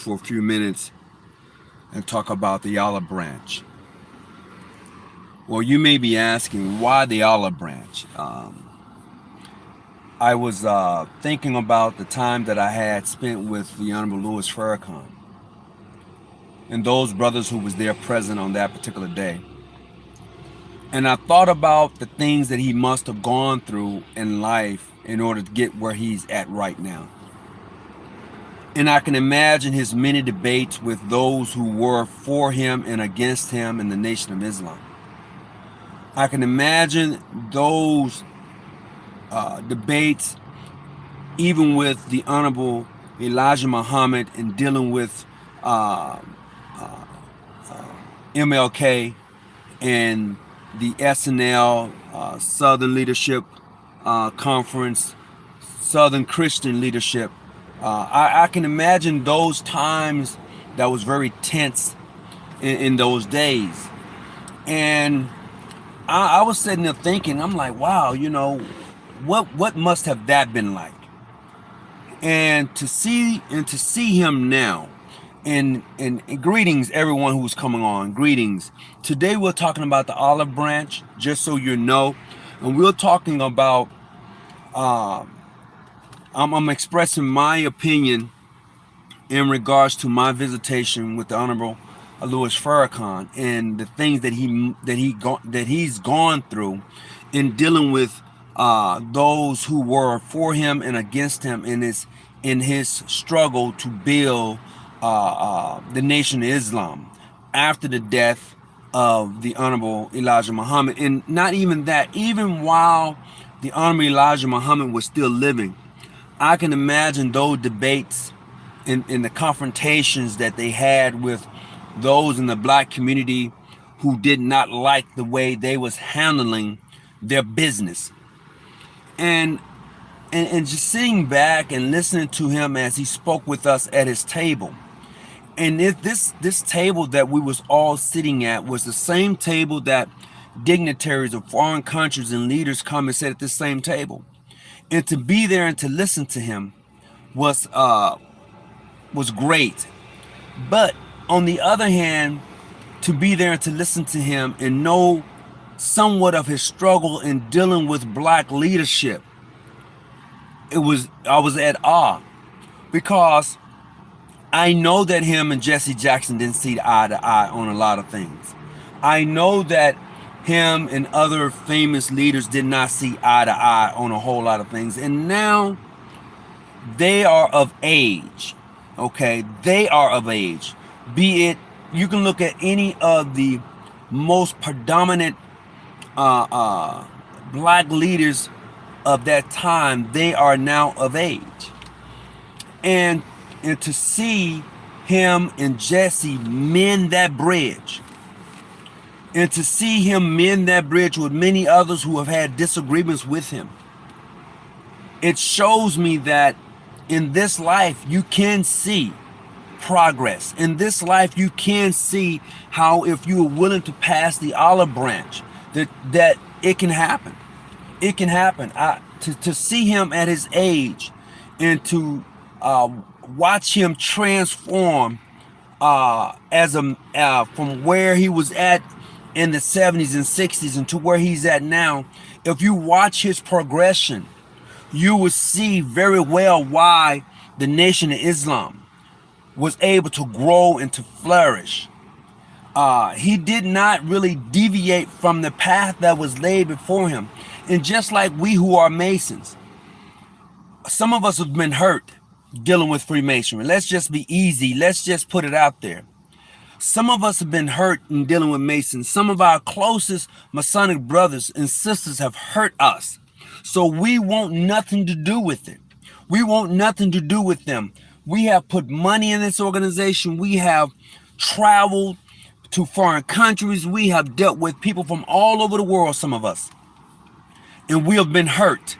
for a few minutes and talk about the olive branch. Well, you may be asking, why the olive branch? I was thinking about the time that I had spent with the Honorable Louis Farrakhan and those brothers who was there present on that particular day. And I thought about the things that he must have gone through in life in order to get where he's at right now. And I can imagine his many debates with those who were for him and against him in the Nation of Islam. I can imagine those debates even with the Honorable Elijah Muhammad in dealing with MLK and the SNL Southern Leadership Conference, Southern Christian Leadership. I can imagine those times that was very tense in those days. And I was sitting there thinking, I'm like, wow, what must have that been like? And to see him now, and greetings everyone who's coming on, greetings. Today we're talking about the olive branch, just so you know, and we're talking about I'm expressing my opinion in regards to my visitation with the Honorable Louis Farrakhan and the things that he's gone through in dealing with those who were for him and against him in his struggle to build the Nation of Islam after the death of the Honorable Elijah Muhammad. And not even that, even while the Honorable Elijah Muhammad was still living, I can imagine those debates and the confrontations that they had with those in the black community who did not like the way they was handling their business. And just sitting back and listening to him as he spoke with us at his table. And if this table that we was all sitting at was the same table that dignitaries of foreign countries and leaders come and sit at this same table. And to be there and to listen to him was great. But on the other hand, to be there and to listen to him and know somewhat of his struggle in dealing with black leadership, I was at awe, because I know that him and Jesse Jackson didn't see eye to eye on a lot of things. I know that him and other famous leaders did not see eye to eye on a whole lot of things. And now they are of age. Okay, they are of age. Be it, you can look at any of the most predominant black leaders of that time, they are now of age. And to see him and Jesse mend that bridge, and to see him mend that bridge with many others who have had disagreements with him, it shows me that in this life you can see progress. In this life you can see how, if you are willing to pass the olive branch, that it can happen. It can happen. To see him at his age and to watch him transform from where he was at in the 70s and 60s and to where he's at now. If you watch his progression, you will see very well why the Nation of Islam was able to grow and to flourish. He did not really deviate from the path that was laid before him. And just like we who are Masons, some of us have been hurt dealing with Freemasonry. Let's just be easy. Let's just put it out there. Some of us have been hurt in dealing with Masons. Some of our closest Masonic brothers and sisters have hurt us. So we want nothing to do with it. We want nothing to do with them. We have put money in this organization. We have traveled to foreign countries. We have dealt with people from all over the world, some of us. And we have been hurt.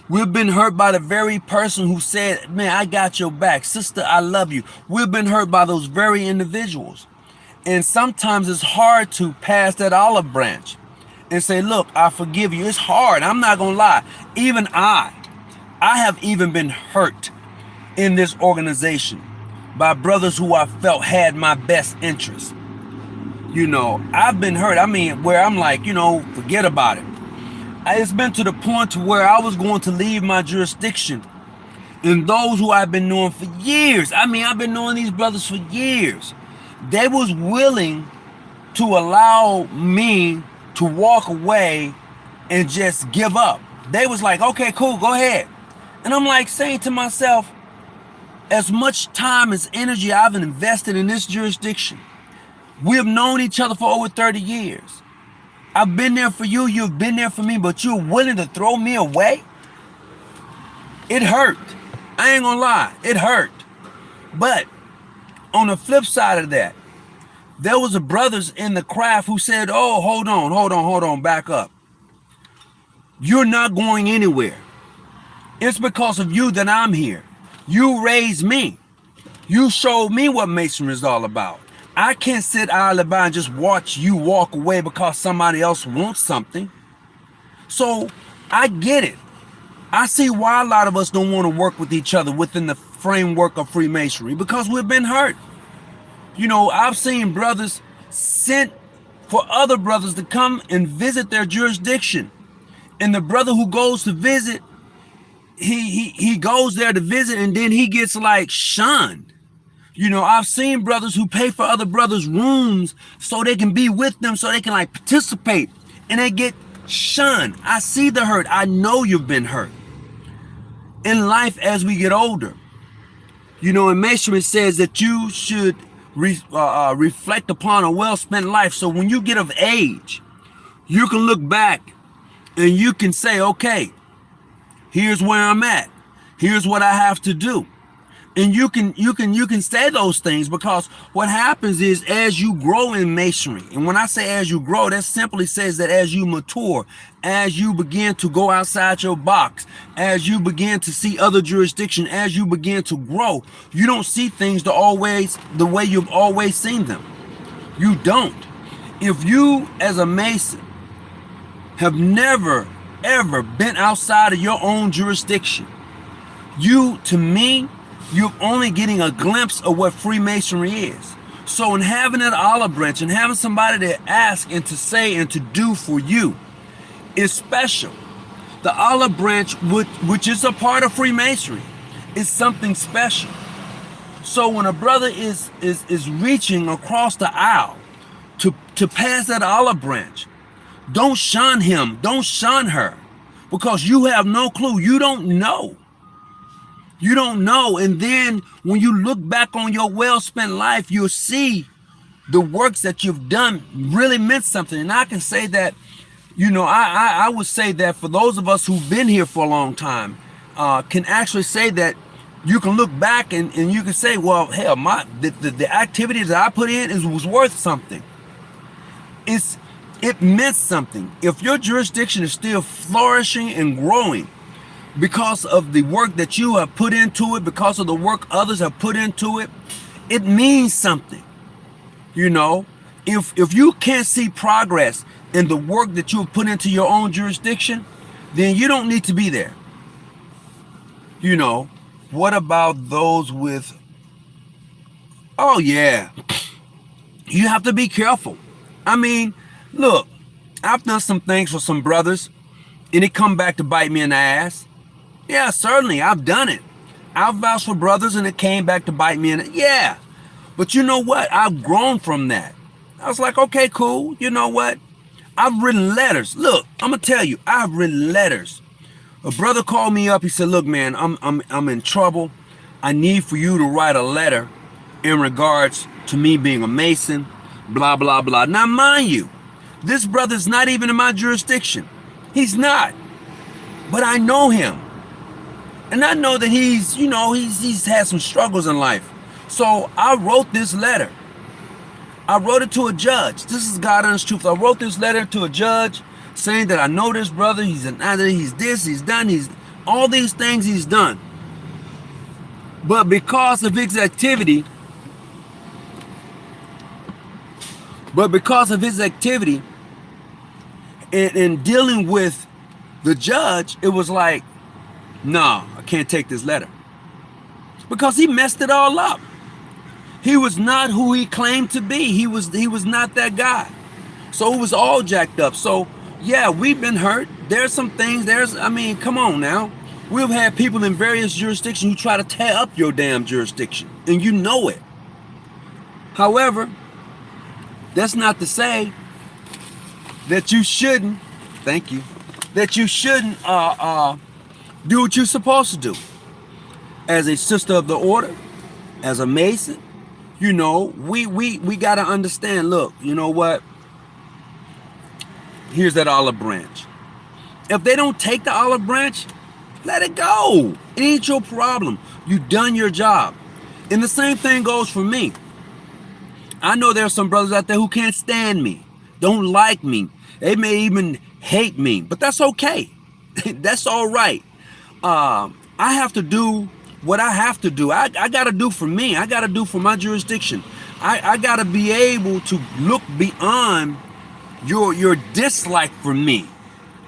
We've been hurt by the very person who said, man, I got your back. Sister, I love you. We've been hurt by those very individuals. And sometimes it's hard to pass that olive branch and say, look, I forgive you. It's hard. I'm not going to lie. Even I have even been hurt in this organization by brothers who I felt had my best interest. I've been hurt. I mean, where I'm like, forget about it. It's been to the point to where I was going to leave my jurisdiction, and those who I've been knowing for years, I mean, I've been knowing these brothers for years, they was willing to allow me to walk away and just give up. They was like, okay, cool, go ahead. And I'm like saying to myself, as much time as energy I've invested in this jurisdiction, we have known each other for over 30 years. I've been there for you, you've been there for me, but you're willing to throw me away? It hurt. I ain't gonna lie, it hurt. But on the flip side of that, there was a brothers in the craft who said, oh, hold on, back up. You're not going anywhere. It's because of you that I'm here. You raised me. You showed me what masonry is all about. I can't sit idly by and just watch you walk away because somebody else wants something. So I get it. I see why a lot of us don't want to work with each other within the framework of Freemasonry, because we've been hurt. I've seen brothers sent for other brothers to come and visit their jurisdiction. And the brother who goes to visit, he goes there to visit, and then he gets like shunned. I've seen brothers who pay for other brothers' rooms so they can be with them, so they can like participate, and they get shunned. I see the hurt. I know you've been hurt. In life, as we get older, and Masonry says that you should reflect upon a well-spent life. So when you get of age, you can look back and you can say, okay, here's where I'm at. Here's what I have to do. And you can say those things, because what happens is, as you grow in masonry, and when I say as you grow, that simply says that as you mature, as you begin to go outside your box, as you begin to see other jurisdictions, as you begin to grow, you don't see things the way you've always seen them. You don't. If you as a Mason have never ever been outside of your own jurisdiction, to me, you're only getting a glimpse of what Freemasonry is. So in having that olive branch and having somebody to ask and to say and to do for you is special. The olive branch, which is a part of Freemasonry, is something special. So when a brother is reaching across the aisle to pass that olive branch, don't shun him, don't shun her, because you have no clue. You don't know. You don't know. And then when you look back on your well-spent life, you'll see the works that you've done really meant something. And I can say that, I would say that for those of us who've been here for a long time, can actually say that you can look back and you can say, well, hell, the activity that I put in was worth something. It meant something. If your jurisdiction is still flourishing and growing, because of the work that you have put into it, because of the work others have put into it, it means something. If you can't see progress in the work that you have put into your own jurisdiction, then you don't need to be there. What about those with, oh yeah, you have to be careful. I mean, look, I've done some things for some brothers and it come back to bite me in the ass. Yeah, certainly, I've done it. I've vouched for brothers and it came back to bite me in it. Yeah, but you know what? I've grown from that. I was like, okay, cool. You know what? I've written letters. Look, I'm gonna tell you, I've written letters. A brother called me up. He said, look, man, I'm in trouble. I need for you to write a letter in regards to me being a Mason, blah, blah, blah. Now, mind you, this brother's not even in my jurisdiction. He's not. But I know him. And I know that he's had some struggles in life. So I wrote this letter. I wrote it to a judge. This is God honest truth. I wrote this letter to a judge saying that I know this brother. He's this, he's done, he's all these things he's done. But because of his activity, in dealing with the judge, it was like, no, I can't take this letter. Because he messed it all up. He was not who he claimed to be. He was not that guy. So it was all jacked up. So yeah, we've been hurt. There's some things. I mean, come on now. We've had people in various jurisdictions who try to tear up your damn jurisdiction, and you know it. However, that's not to say that you shouldn't. Thank you. That you shouldn't do what you're supposed to do. As a sister of the order, as a Mason, you know, we gotta understand. Look, you know what? Here's that olive branch. If they don't take the olive branch, let it go. It ain't your problem. You done your job. And the same thing goes for me. I know there's some brothers out there who can't stand me, don't like me. They may even hate me, but that's okay. That's all right. I have to do what I have to do. I got to do for me. I got to do for my jurisdiction. I got to be able to look beyond your dislike for me.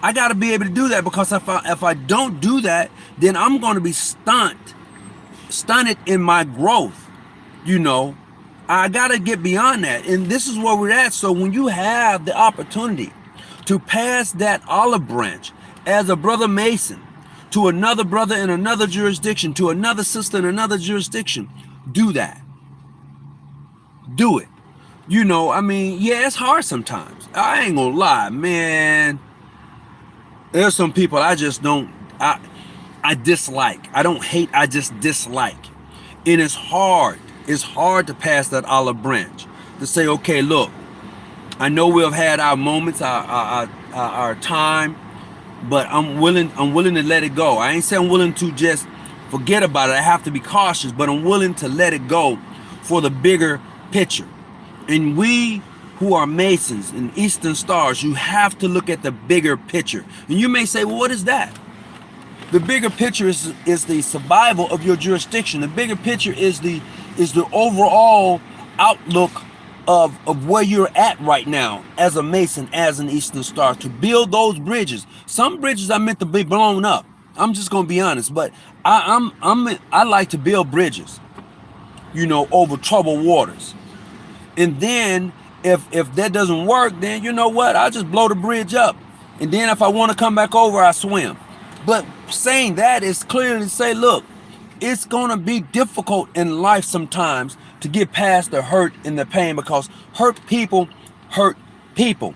I got to be able to do that, because if I don't do that, then I'm going to be stunted in my growth. You know, I got to get beyond that. And this is where we're at. So when you have the opportunity to pass that olive branch as a brother Mason to another brother in another jurisdiction, to another sister in another jurisdiction, do that. Do it. You know, I mean, yeah, it's hard sometimes. I ain't gonna lie, man. There's some people I just don't, I dislike. I don't hate, I just dislike. And it's hard. It's hard to pass that olive branch. To say, okay, look, I know we've had our moments, our time, but I'm willing to let it go. I ain't saying I'm willing to just forget about it. I have to be cautious, but I'm willing to let it go for the bigger picture. And we who are Masons and Eastern Stars, you have to look at the bigger picture. And you may say, well, what is that? The bigger picture is the survival of your jurisdiction. The bigger picture is the overall outlook of where you're at right now as a Mason, as an Eastern Star, to build those bridges. Some bridges are meant to be blown up. I'm just gonna be honest, but I like to build bridges, you know, over troubled waters. And then if that doesn't work, then you know what? I'll just blow the bridge up. And then if I want to come back over, I swim. But saying that is clearly to say, look, it's going to be difficult in life sometimes to get past the hurt and the pain, because hurt people hurt people.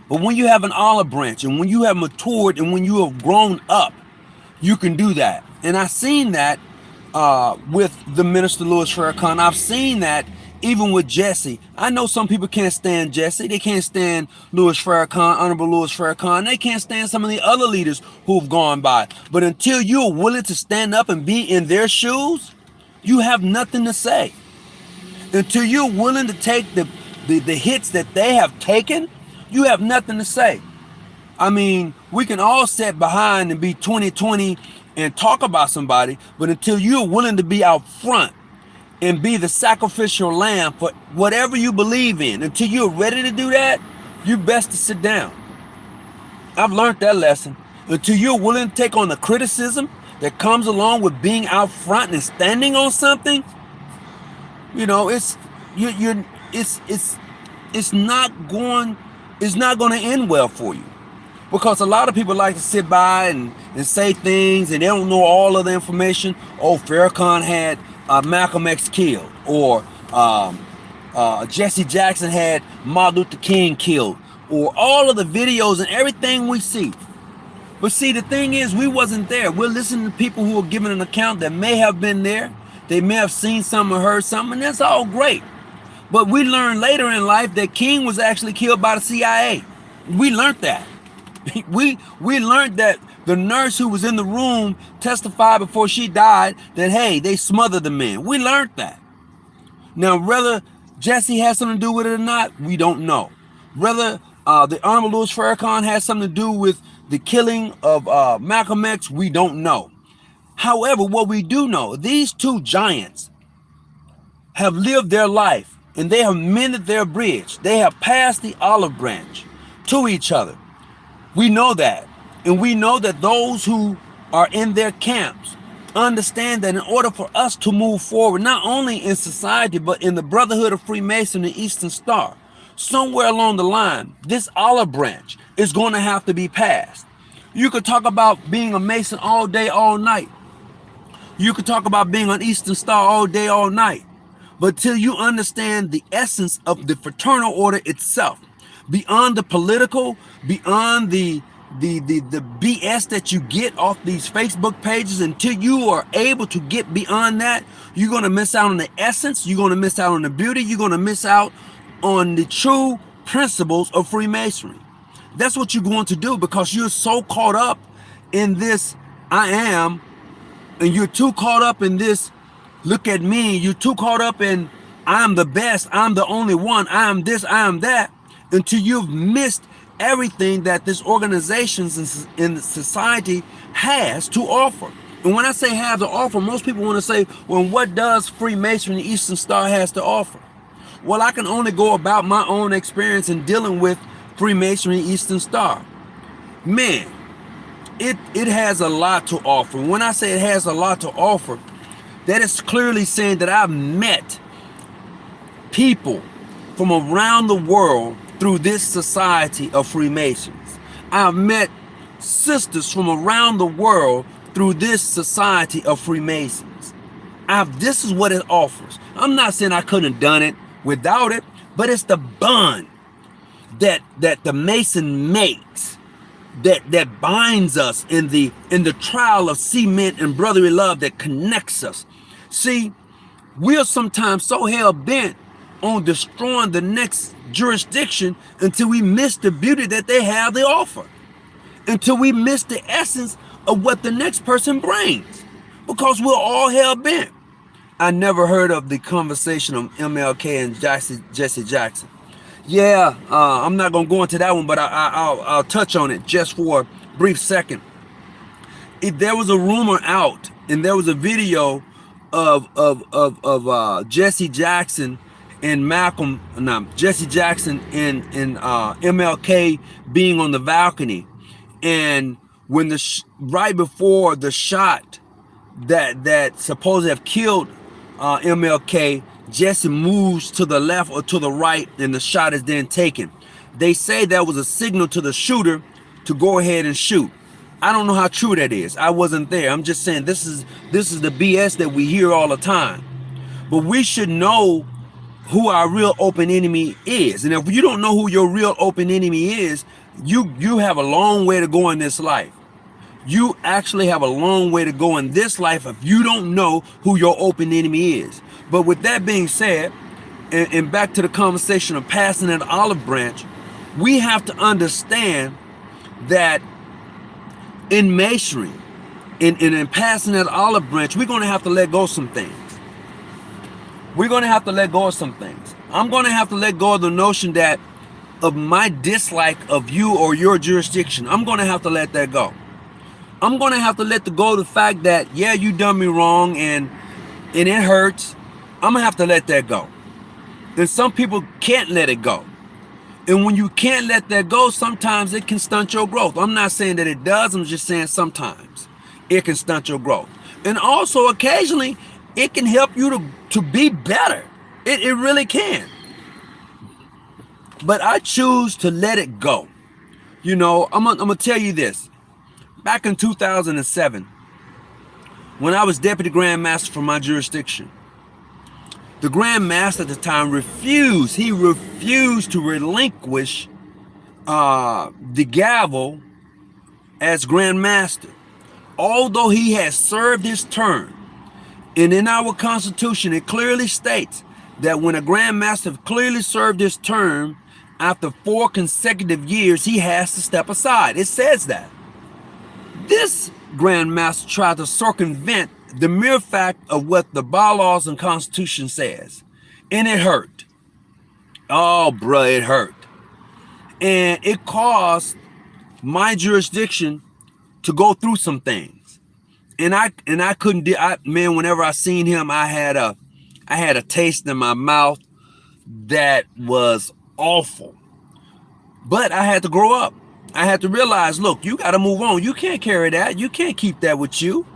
But when you have an olive branch, and when you have matured, and when you have grown up, you can do that. And I've seen that with the minister Louis Farrakhan. I've seen that even with Jesse. I know some people can't stand Jesse. They can't stand Louis Farrakhan, Honorable Louis Farrakhan. They can't stand some of the other leaders who've gone by. But until you're willing to stand up and be in their shoes, you have nothing to say. Until you're willing to take the hits that they have taken, you have nothing to say. I mean, we can all sit behind and be 2020 and talk about somebody, but until you're willing to be out front and be the sacrificial lamb for whatever you believe in, until you're ready to do that, you best to sit down. I've learned that lesson. Until you're willing to take on the criticism that comes along with being out front and standing on something, you know, it's not going to end well for you. Because a lot of people like to sit by and say things, and they don't know all of the information. Oh, Farrakhan had Malcolm X killed, or Jesse Jackson had Martin Luther King killed, or all of the videos and everything we see. But see, the thing is, we wasn't there. We're listening to people who are giving an account that may have been there. They may have seen something or heard something, and that's all great. But we learned later in life that King was actually killed by the CIA. We learned that. We learned that the nurse who was in the room testified before she died that, hey, they smothered the man. We learned that. Now, whether Jesse has something to do with it or not, we don't know. Whether the Honorable Louis Farrakhan has something to do with the killing of Malcolm X, we don't know. However, what we do know, these two giants have lived their life, and they have mended their bridge. They have passed the olive branch to each other. We know that. And we know that those who are in their camps understand that in order for us to move forward, not only in society, but in the Brotherhood of Freemason and Eastern Star, somewhere along the line, this olive branch is going to have to be passed. You could talk about being a Mason all day, all night. You could talk about being an Eastern Star all day, all night. But till you understand the essence of the fraternal order itself, beyond the political, beyond the BS that you get off these Facebook pages, until you are able to get beyond that, you're going to miss out on the essence, you're going to miss out on the beauty, you're going to miss out on the true principles of Freemasonry. That's what you're going to do, because you're so caught up in this I am, and you're too caught up in this look at me, you're too caught up in I'm the best, I'm the only one, I am this, I am that, until you've missed everything that this organizations in society has to offer. And when I say have to offer, most people want to say, well, what does Freemasonry Eastern Star has to offer? Well, I can only go about my own experience in dealing with Freemasonry Eastern Star. Man, it has a lot to offer. When I say it has a lot to offer, that is clearly saying that I've met people from around the world through this society of Freemasons. I've met sisters from around the world through this society of Freemasons. This is what it offers. I'm not saying I couldn't have done it without it, but it's the bond that the Mason makes that binds us in the trial of cement and brotherly love that connects us. See, we're sometimes so hell-bent on destroying the next jurisdiction until we miss the beauty that they have to offer, until we miss the essence of what the next person brings, because we're all hell-bent. I never heard of the conversation of MLK and Jesse Jackson. Yeah, I'm not going to go into that one, but I'll touch on it just for a brief second. There was a rumor out, and there was a video of Jesse Jackson and Jesse Jackson and MLK being on the balcony, and when right before the shot that supposedly have killed MLK, Jesse moves to the left or to the right, and the shot is then taken. They say that was a signal to the shooter to go ahead and shoot. I don't know how true that is. I wasn't there. I'm just saying this is the BS that we hear all the time. But we should know who our real open enemy is. And if you don't know who your real open enemy is, you have a long way to go in this life. You actually have a long way to go in this life if you don't know who your open enemy is. But with that being said, and back to the conversation of passing an olive branch, we have to understand that in masonry, in passing that olive branch, we're going to have to let go of some things. We're going to have to let go of some things. I'm going to have to let go of the notion that of my dislike of you or your jurisdiction. I'm going to have to let that go. I'm going to have to let go of the fact that, yeah, you done me wrong and it hurts. I'm going to have to let that go. And some people can't let it go. And when you can't let that go, sometimes it can stunt your growth. I'm not saying that it does. I'm just saying sometimes it can stunt your growth. And also occasionally it can help you to be better. It really can. But I choose to let it go. You know, I'm gonna tell you this. Back in 2007, when I was Deputy Grand Master for my jurisdiction, the Grand Master at the time refused to relinquish the gavel as Grand Master, although he has served his term. And in our Constitution, it clearly states that when a Grand Master clearly served his term, after 4 consecutive years, he has to step aside. It says that. This Grand Master tried to circumvent the mere fact of what the bylaws and Constitution says. And it hurt. Oh, bruh, it hurt. And it caused my jurisdiction to go through some things. And I couldn't man, whenever I seen him, I had a taste in my mouth that was awful. But I had to grow up. I had to realize, look, you got to move on. You can't carry that. You can't keep that with you.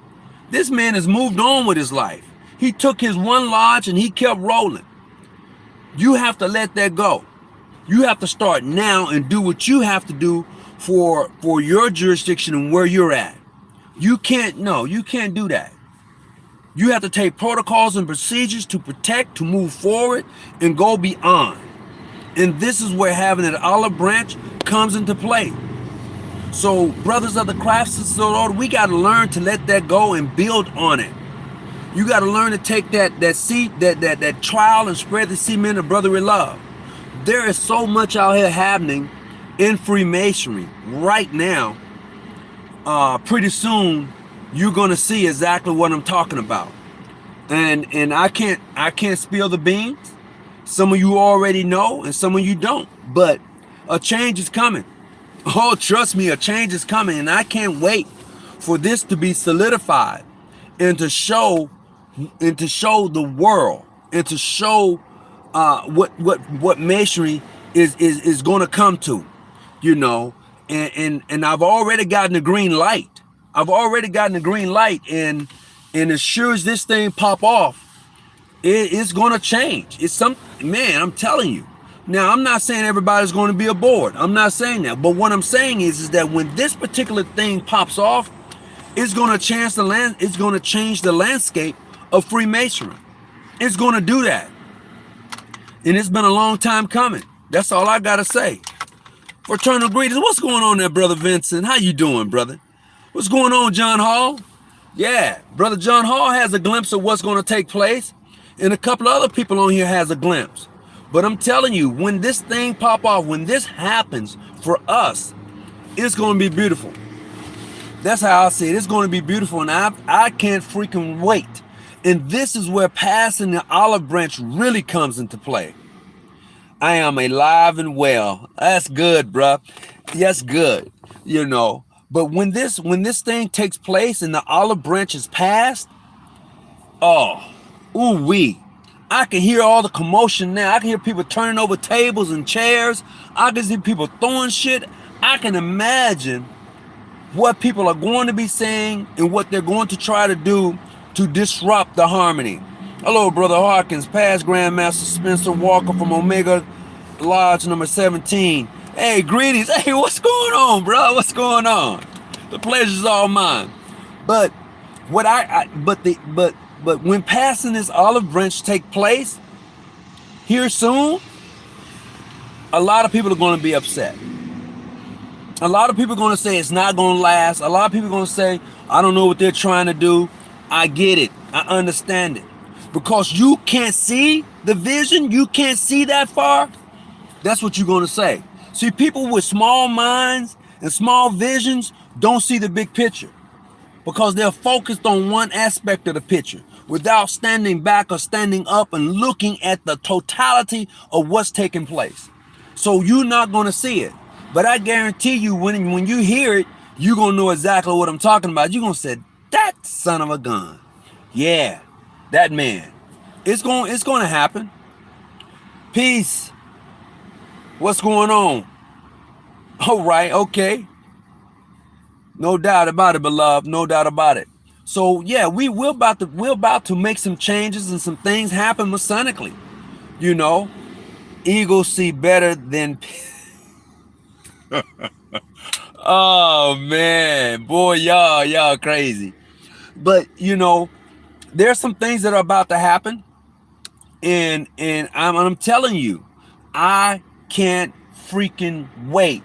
This man has moved on with his life. He took his one lodge and he kept rolling. You have to let that go. You have to start now and do what you have to do for your jurisdiction and where you're at. You can't, no, you can't do that. You have to take protocols and procedures to protect, to move forward, and go beyond. And this is where having an olive branch comes into play. So, brothers of the craftsmen, we got to learn to let that go and build on it. You got to learn to take that seed, that trial, and spread the cement of brotherly love. There is so much out here happening in Freemasonry right now. Pretty soon, you're gonna see exactly what I'm talking about. And I can't spill the beans. Some of you already know, and some of you don't. But a change is coming. Oh, trust me, a change is coming, and I can't wait for this to be solidified and to show the world and to show what masonry is going to come to, you know. And I've already gotten the green light. And as sure as this thing pop off, it's going to change. Man, I'm telling you. Now, I'm not saying everybody's going to be aboard. I'm not saying that. But what I'm saying is that when this particular thing pops off, it's going to change the landscape of Freemasonry. It's going to do that. And it's been a long time coming. That's all I got to say. Fraternal greetings. What's going on there, Brother Vincent? How you doing, brother? What's going on, John Hall? Yeah, Brother John Hall has a glimpse of what's going to take place. And a couple of other people on here has a glimpse. But I'm telling you, when this thing pop off, when this happens for us, it's going to be beautiful. That's how I see it. It's going to be beautiful, and I can't freaking wait. And this is where passing the olive branch really comes into play. I am alive and well. That's good, bruh. That's good, you know. But when this thing takes place and the olive branch is passed, ooh-wee. I can hear all the commotion now. I can hear people turning over tables and chairs. I can see people throwing shit. I can imagine what people are going to be saying and what they're going to try to do to disrupt the harmony. Hello, Brother Hawkins, past Grandmaster Spencer Walker from Omega Lodge number 17. Hey, greetings. Hey, what's going on, bro? What's going on? The pleasure's all mine. But but when passing this olive branch take place here soon, a lot of people are going to be upset. A lot of people are going to say it's not going to last. A lot of people are going to say, I don't know what they're trying to do. I get it. I understand it. Because you can't see the vision, you can't see that far, that's what you're going to say. See, people with small minds and small visions don't see the big picture because they're focused on one aspect of the picture without standing back or standing up and looking at the totality of what's taking place. So you're not going to see it. But I guarantee you, when you hear it, you're going to know exactly what I'm talking about. You're going to say, that son of a gun. Yeah, that man. It's going to happen. Peace. What's going on? All right, okay. No doubt about it, beloved. No doubt about it. So yeah, we're about to make some changes and some things happen masonically. You know, eagles see better than. Oh man, boy, y'all crazy. But you know, there's some things that are about to happen, and I'm telling you, I can't freaking wait.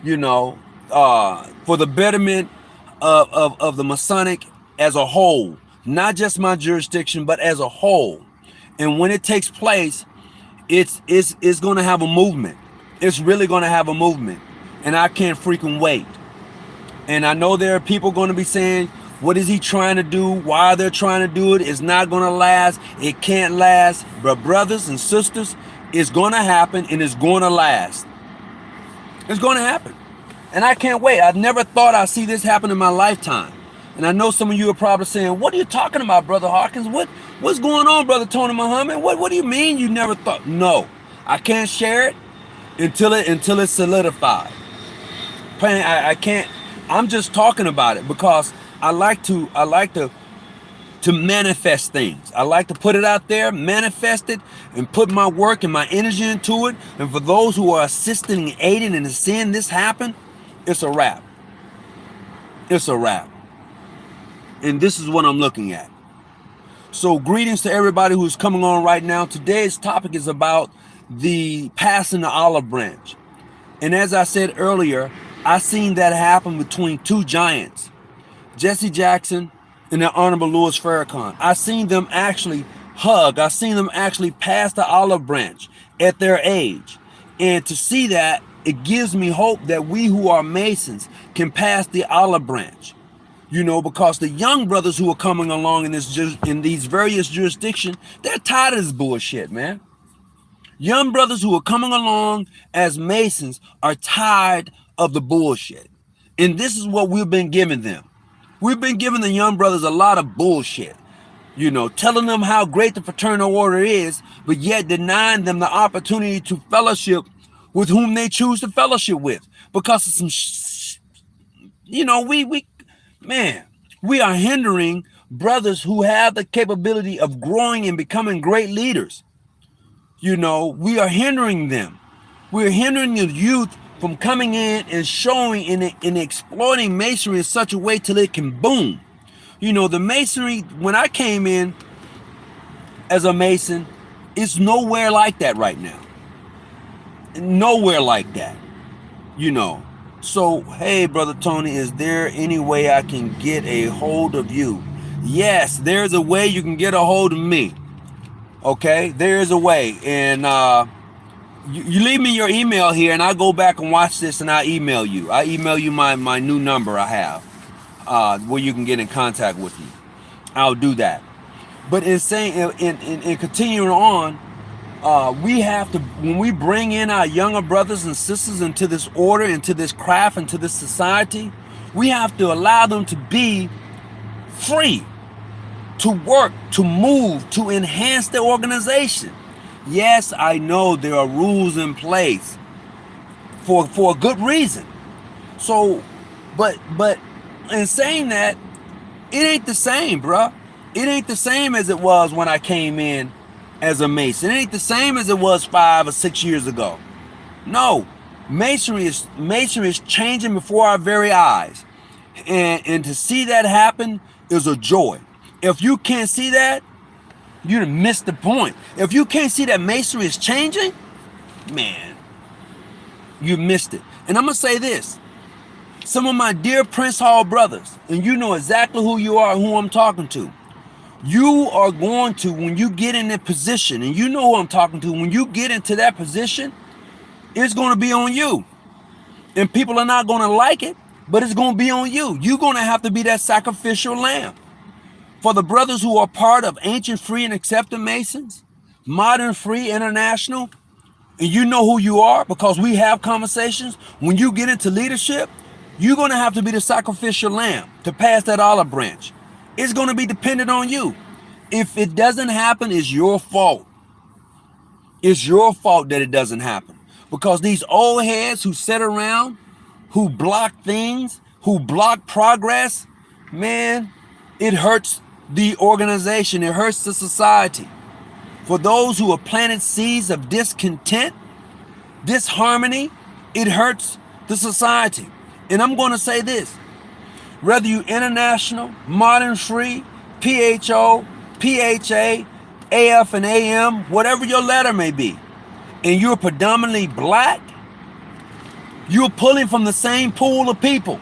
You know, for the betterment of the Masonic as a whole, not just my jurisdiction, but as a whole. And when it takes place, it's going to have a movement. It's really going to have a movement, and I can't freaking wait. And I know there are people going to be saying, what is he trying to do? Why they're trying to do it? It's not going to last. It can't last. But brothers and sisters, it's going to happen, and it's going to last. It's going to happen. And I can't wait. I've never thought I'd see this happen in my lifetime. And I know some of you are probably saying, what are you talking about, Brother Hawkins? What's going on, Brother Tony Muhammad? What do you mean you never thought? No, I can't share it until it's solidified. I can't. I'm just talking about it because I like to manifest things. I like to put it out there, manifest it, and put my work and my energy into it. And for those who are assisting and aiding and seeing this happen, it's a wrap. It's a wrap. And this is what I'm looking at. So greetings to everybody who's coming on right now. Today's topic is about the passing the olive branch. And as I said earlier, I seen that happen between two giants, Jesse Jackson and the Honorable Louis Farrakhan. I seen them actually hug. I seen them actually pass the olive branch at their age. And to see that, it gives me hope that we who are Masons can pass the olive branch. You know, because the young brothers who are coming along in these various jurisdictions, they're tired of this bullshit, man. Young brothers who are coming along as Masons are tired of the bullshit. And this is what we've been giving them. We've been giving the young brothers a lot of bullshit, you know, telling them how great the fraternal order is, but yet denying them the opportunity to fellowship with whom they choose to fellowship with. Because of some, you know, we are hindering brothers who have the capability of growing and becoming great leaders. You know, we are hindering them. We're hindering the youth from coming in and showing and exploiting masonry in such a way till it can boom. You know, the masonry, when I came in as a Mason, it's nowhere like that right now. Nowhere like that, you know. So, hey, Brother Tony, is there any way I can get a hold of you? Yes, there's a way you can get a hold of me. Okay, there's a way. And you leave me your email here, and I go back and watch this, and I email you. I email you my new number I have, where you can get in contact with me. I'll do that. But in continuing on, we have to, when we bring in our younger brothers and sisters into this order, into this craft, into this society, we have to allow them to be free, to work, to move, to enhance their organization. Yes, I know there are rules in place for a good reason. So, but in saying that, it ain't the same, bruh. It ain't the same as it was when I came in as a Mason. It ain't the same as it was 5 or 6 years ago. No, masonry is changing before our very eyes, and to see that happen is a joy. If you can't see that, you done missed the point. If you can't see that masonry is changing, man, you missed it. And I'm gonna say this: some of my dear Prince Hall brothers, and you know exactly who you are, who I'm talking to. You are going to, when you get in that position, and you know who I'm talking to, when you get into that position, it's going to be on you. And people are not going to like it, but it's going to be on you. You're going to have to be that sacrificial lamb. For the brothers who are part of Ancient Free and Accepted Masons, Modern Free International, and you know who you are because we have conversations, when you get into leadership, you're going to have to be the sacrificial lamb to pass that olive branch. It's going to be dependent on you. If it doesn't happen, it's your fault. It's your fault that it doesn't happen. Because these old heads who sit around, who block things, who block progress, man, it hurts the organization. It hurts the society. For those who have planted seeds of discontent, disharmony, it hurts the society. And I'm going to say this: whether you international, modern free, PHO, PHA, AF and AM, whatever your letter may be, and you're predominantly black, you're pulling from the same pool of people.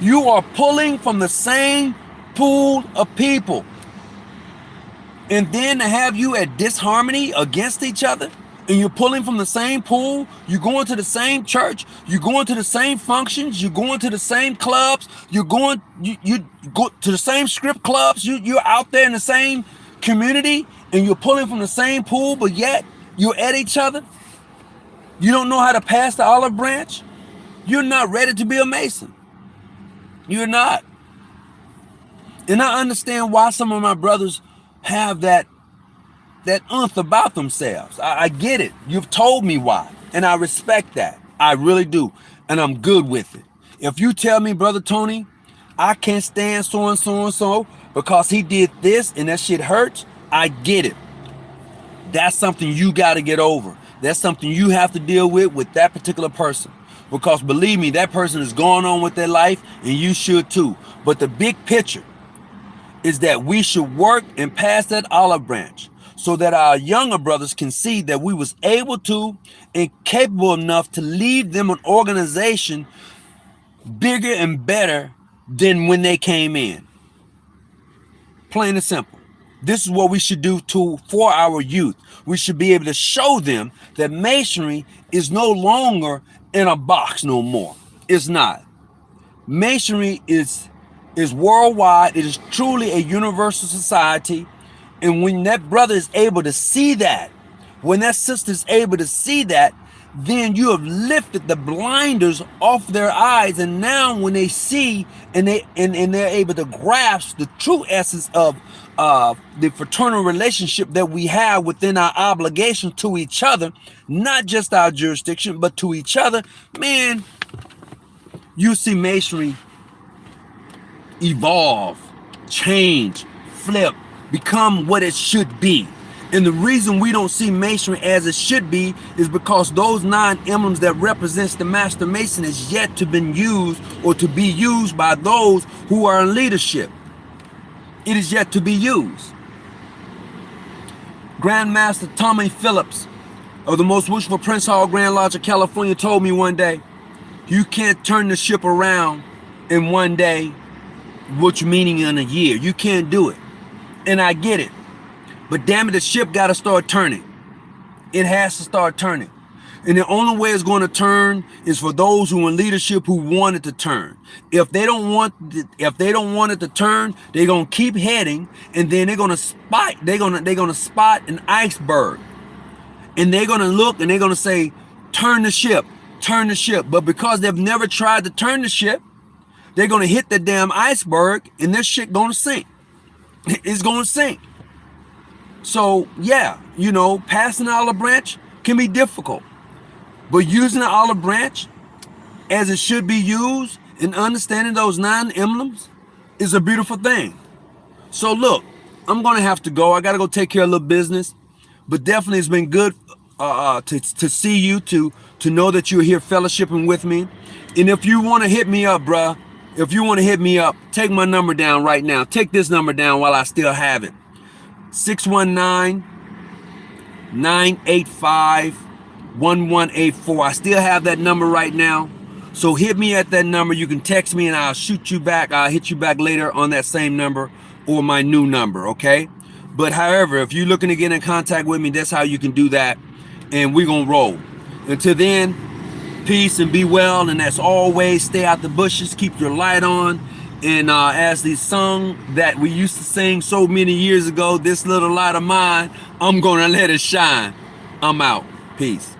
You are pulling from the same pool of people. And then to have you at disharmony against each other, and you're pulling from the same pool, you're going to the same church, you're going to the same functions, you're going to the same clubs, you go to the same script clubs, you're out there in the same community, and you're pulling from the same pool, but yet you're at each other. You don't know how to pass the olive branch. You're not ready to be a Mason. You're not. And I understand why some of my brothers have that oomph about themselves. I get it. You've told me why. And I respect that. I really do. And I'm good with it. If you tell me, Brother Tony, I can't stand so and so and so because he did this and that shit hurts. I get it. That's something you got to get over. That's something you have to deal with that particular person. Because believe me, that person is going on with their life and you should too. But the big picture is that we should work and pass that olive branch so that our younger brothers can see that we was able to and capable enough to lead them an organization bigger and better than when they came in. Plain and simple. This is what we should do for our youth. We should be able to show them that masonry is no longer in a box no more. It's not. Masonry is worldwide. It is truly a universal society. And when that brother is able to see that, when that sister is able to see that, then you have lifted the blinders off their eyes. And now when they see and they're able to grasp the true essence of the fraternal relationship that we have within our obligation to each other, not just our jurisdiction, but to each other, man, you see masonry evolve, change, flip, become what it should be. And the reason we don't see masonry as it should be is because those 9 emblems that represents the master mason is yet to be used or to be used by those who are in leadership. It is yet to be used. Grandmaster Tommy Phillips of the Most Wishful Prince Hall Grand Lodge of California told me one day, you can't turn the ship around in one day, which meaning in a year. You can't do it. And I get it. But damn it, the ship got to start turning. It has to start turning. And the only way it's going to turn is for those who are in leadership who want it to turn. If they don't want it to turn, they're going to keep heading, and then they're going to spot an iceberg. And they're going to look and they're going to say, turn the ship, turn the ship. But because they've never tried to turn the ship, they're going to hit the damn iceberg and this shit going to sink. It's going to sink. So yeah, passing the olive branch can be difficult, but using the olive branch as it should be used and understanding those 9 emblems is a beautiful thing. So look, I'm gonna have to go. I gotta go take care of a little business, but definitely it's been good to see you, to know that you're here fellowshipping with me. And if you want to hit me up, bruh, if you want to hit me up, take my number down right now. Take this number down while I still have it. 619-985-1184. I still have that number right now. So hit me at that number. You can text me and I'll shoot you back. I'll hit you back later on that same number or my new number, okay? But however, if you're looking to get in contact with me, that's how you can do that. And we're going to roll. Until then, peace and be well. And as always, stay out the bushes. Keep your light on. And as the song that we used to sing so many years ago, this little light of mine, I'm gonna let it shine. I'm out. Peace.